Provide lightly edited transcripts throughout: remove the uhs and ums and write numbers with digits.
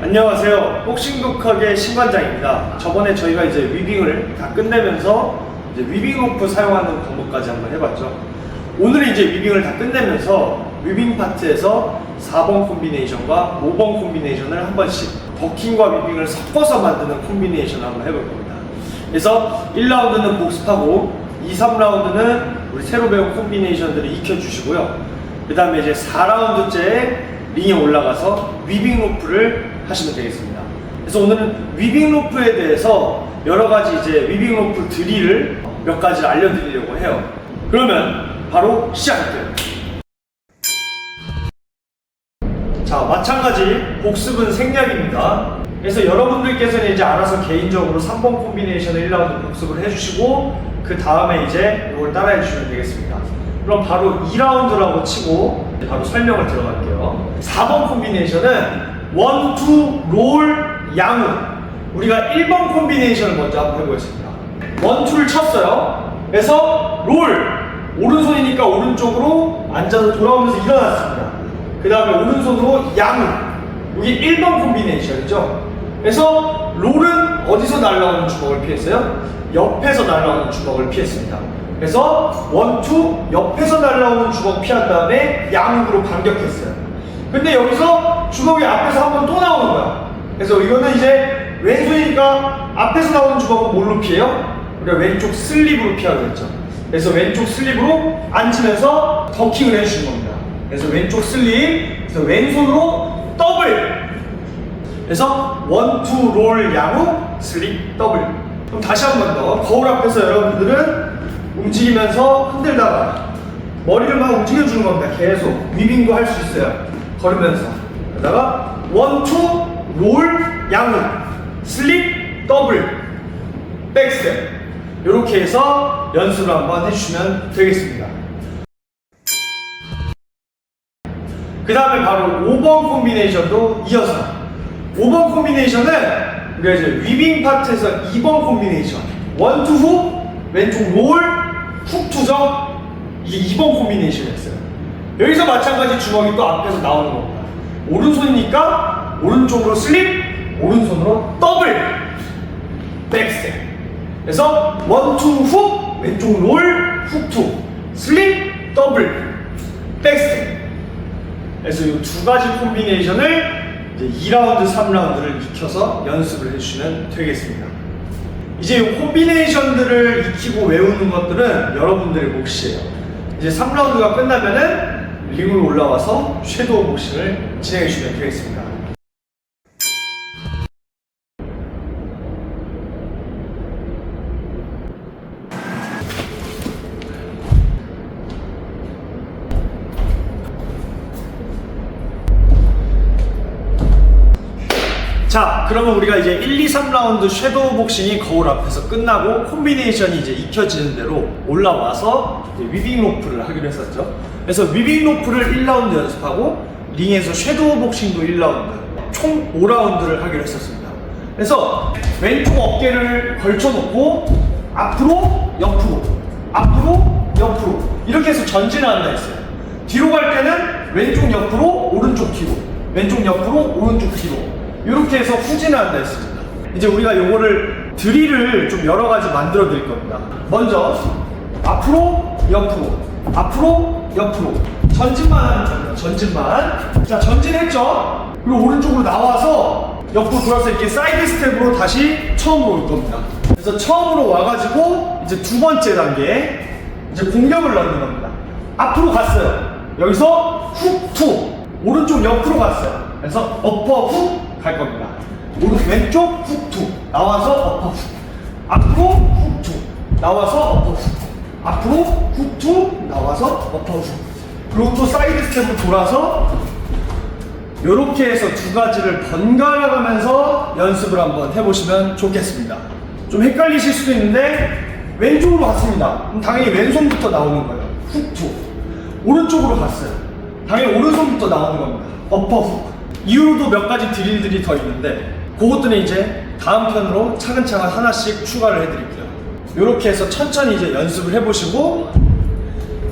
안녕하세요. 복싱독학의 신관장입니다. 저번에 저희가 이제 위빙을 다 끝내면서 이제 위빙 로프 사용하는 방법까지 한번 해봤죠. 오늘은 이제 위빙을 다 끝내면서 위빙 파트에서 4번 콤비네이션과 5번 콤비네이션을 한 번씩 버킹과 위빙을 섞어서 만드는 콤비네이션을 한번 해볼 겁니다. 그래서 1라운드는 복습하고 2, 3라운드는 우리 새로 배운 콤비네이션들을 익혀주시고요. 그 다음에 이제 4라운드째에 링에 올라가서 위빙 로프를 하시면 되겠습니다. 그래서 오늘은 위빙 로프에 대해서 여러 가지 이제 위빙 로프 드릴을 몇 가지를 알려드리려고 해요. 그러면 바로 시작할게요. 자, 마찬가지 복습은 생략입니다. 그래서 여러분들께서는 이제 알아서 개인적으로 3번 콤비네이션을 1라운드 복습을 해주시고 그 다음에 이제 이걸 따라해 주시면 되겠습니다. 그럼 바로 2라운드라고 치고 바로 설명을 들어갈게요. 4번 콤비네이션은 1, 2, 롤, 양우. 우리가 1번 콤비네이션을 먼저 한번 해보겠습니다. 1, 2를 쳤어요. 그래서 롤, 오른손이니까 오른쪽으로 앉아서 돌아오면서 일어났습니다. 그 다음에 오른손으로 양우. 이게 1번 콤비네이션이죠. 그래서 롤은 어디서 날아오는 주먹을 피했어요? 옆에서 날아오는 주먹을 피했습니다. 그래서 1, 2 옆에서 날아오는 주먹 피한 다음에 양으로 반격했어요. 근데 여기서 주먹이 앞에서 한 번 또 나오는 거야. 그래서 이거는 이제 왼손이니까 앞에서 나오는 주먹은 뭘로 피해요? 우리가 왼쪽 슬립으로 피하기로 했죠. 그래서 왼쪽 슬립으로 앉으면서 더킹을 해주시는 겁니다. 그래서 왼쪽 슬립, 그래서 왼손으로 더블. 그래서 1, 2 롤 양우 슬립 더블. 그럼 다시 한 번 더. 거울 앞에서 여러분들은 움직이면서 흔들다가 머리를 막 움직여주는 겁니다. 계속 위빙도 할 수 있어요. 걸으면서. 그러다가 1, 2 롤 양우 슬립 더블 백스텝. 이렇게 해서 연습을 한번 해주시면 되겠습니다. 그 다음에 바로 5번 콤비네이션도 이어서 5번 콤비네이션은 우리가 이제 위빙 파트에서 2번 콤비네이션 1, 2 후 왼쪽 롤 훅 투정 이게 2번 콤비네이션이었어요. 여기서 마찬가지 주먹이 또 앞에서 나오는 겁니다. 오른손이니까 오른쪽으로 슬립, 오른손으로 더블 백스텝. 그래서 1, 2 훅 왼쪽 롤 훅 투 슬립 더블 백스텝. 그래서 이 두 가지 콤비네이션을 이제 2라운드, 3라운드를 익혀서 연습을 해주시면 되겠습니다. 이제 이 콤비네이션들을 익히고 외우는 것들은 여러분들의 몫이에요. 이제 3라운드가 끝나면은 링으로 올라와서 섀도우 복싱을 진행해 주시면 되겠습니다. 자, 그러면 우리가 이제 1, 2, 3라운드 섀도우 복싱이 거울 앞에서 끝나고 콤비네이션이 이제 익혀지는 대로 올라와서 이제 위빙 로프를 하기로 했었죠. 그래서 위빙 로프를 1라운드 연습하고 링에서 섀도우 복싱도 1라운드, 총 5라운드를 하기로 했었습니다. 그래서 왼쪽 어깨를 걸쳐놓고 앞으로, 옆으로, 앞으로, 옆으로 이렇게 해서 전진을 한다 했어요. 뒤로 갈 때는 왼쪽 옆으로, 오른쪽 뒤로, 왼쪽 옆으로, 오른쪽 뒤로 이렇게 해서 후진을 한다 했습니다. 이제 우리가 요거를 드릴을 좀 여러 가지 만들어 드릴 겁니다. 먼저 앞으로 옆으로 앞으로 옆으로 전진만 하는 겁니다. 전진만. 자, 전진했죠? 그리고 오른쪽으로 나와서 옆으로 돌아서 이렇게 사이드 스텝으로 다시 처음으로 올 겁니다. 그래서 처음으로 와가지고 이제 두 번째 단계에 이제 공격을 넣는 겁니다. 앞으로 갔어요. 여기서 훅 투 오른쪽 옆으로 갔어요. 그래서 어퍼 훅 갈 겁니다. 왼쪽 훅 투 나와서 어퍼 훅 앞으로 훅 투 나와서 어퍼 훅 앞으로 훅 투 나와서 어퍼 훅 그리고 또 사이드 스텝으로 돌아서 이렇게 해서 두 가지를 번갈아 가면서 연습을 한번 해보시면 좋겠습니다. 좀 헷갈리실 수도 있는데 왼쪽으로 갔습니다. 그럼 당연히 왼손부터 나오는 거예요. 훅 투 오른쪽으로 갔어요. 당연히 오른손부터 나오는 겁니다. 어퍼 훅 이후로도 몇 가지 드릴들이 더 있는데 그것들은 이제 다음 편으로 차근차근 하나씩 추가를 해드릴게요. 이렇게 해서 천천히 이제 연습을 해보시고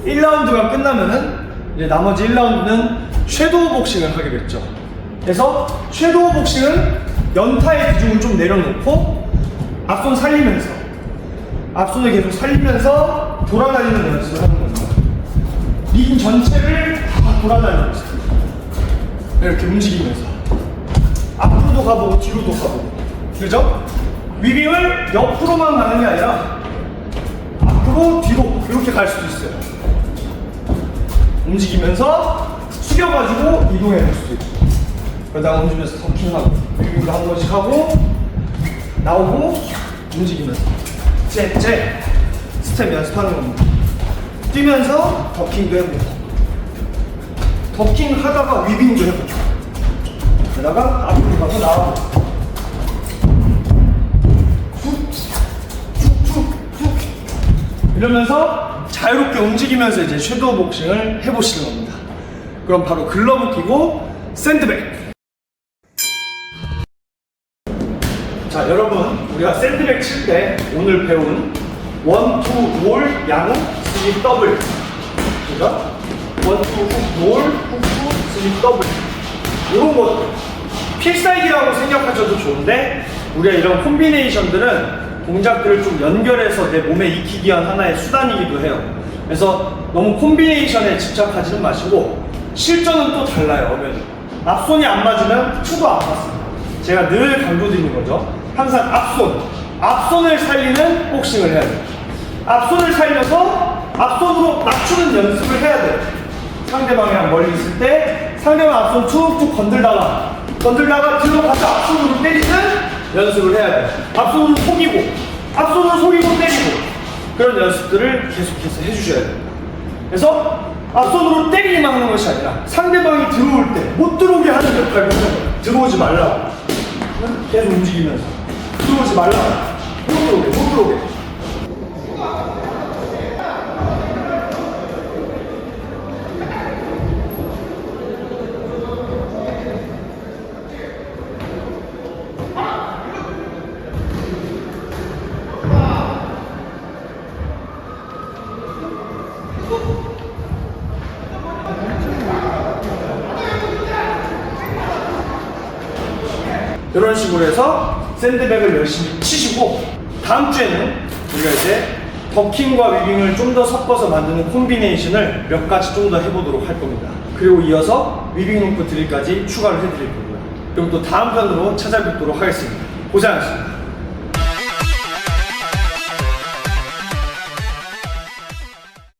1라운드가 끝나면은 이제 나머지 1라운드는 섀도우 복싱을 하기로 했죠. 그래서 섀도우 복싱은 연타의 비중을 좀 내려놓고 앞손 살리면서 앞손을 계속 살리면서 돌아다니는 연습을 하는 겁니다. 링 전체를 다 돌아다니면서 이렇게 움직이면서 앞으로도 가보고 뒤로도 가보고, 그죠? 위빙을 옆으로만 가는 게 아니라 앞으로 뒤로 이렇게 갈 수도 있어요. 움직이면서 숙여가지고 이동해 볼 수도 있고, 그러다가 움직이면서 터킹하고 위빙도 한 번씩 하고 나오고 움직이면서 잽 스텝 연습하는 겁니다. 뛰면서 더킹도 해보고 더킹 하다가 위빙도 해보고 그러다가 앞으로 가서 나오고 훅 이러면서 자유롭게 움직이면서 이제 섀도우 복싱을 해보시는 겁니다. 그럼 바로 글러브 끼고 샌드백. 자, 여러분, 우리가 샌드백 칠 때 오늘 배운 1, 2, 롤, 양호, 스윗 더블, 그죠? 1, 2, 훅, 롤, 훅, 스윗 더블, 이런 것들 필살기라고 생각하셔도 좋은데, 우리가 이런 콤비네이션들은 동작들을 좀 연결해서 내 몸에 익히기 위한 하나의 수단이기도 해요. 그래서 너무 콤비네이션에 집착하지는 마시고 실전은 또 달라요. 엄연히 앞손이 안 맞으면 투도 안 맞습니다. 제가 늘 강조드리는 거죠. 항상 앞손을 살리는 복싱을 해야 돼요. 앞손을 살려서 앞손으로 맞추는 연습을 해야 돼요. 상대방이랑 멀리 있을 때 상대방 앞손 툭툭 건들다가 들어가서 앞손으로 때리는 연습을 해야 돼요. 앞손으로 속이고 때리고, 그런 연습들을 계속해서 해주셔야 돼요. 그래서 앞손으로 때리기만 하는 것이 아니라 상대방이 들어올 때 못 들어오게 하는 역할을 해요. 들어오지 말라고 계속 움직이면서 들어오지 말라고 못 들어오게 이런 식으로 해서 샌드백을 열심히 치시고, 다음 주에는 우리가 이제 더킹과 위빙을 좀 더 섞어서 만드는 콤비네이션을 몇 가지 좀 더 해보도록 할 겁니다. 그리고 이어서 위빙 로프 드릴까지 추가를 해드릴 겁니다. 그럼 또 다음 편으로 찾아뵙도록 하겠습니다. 고생하셨습니다.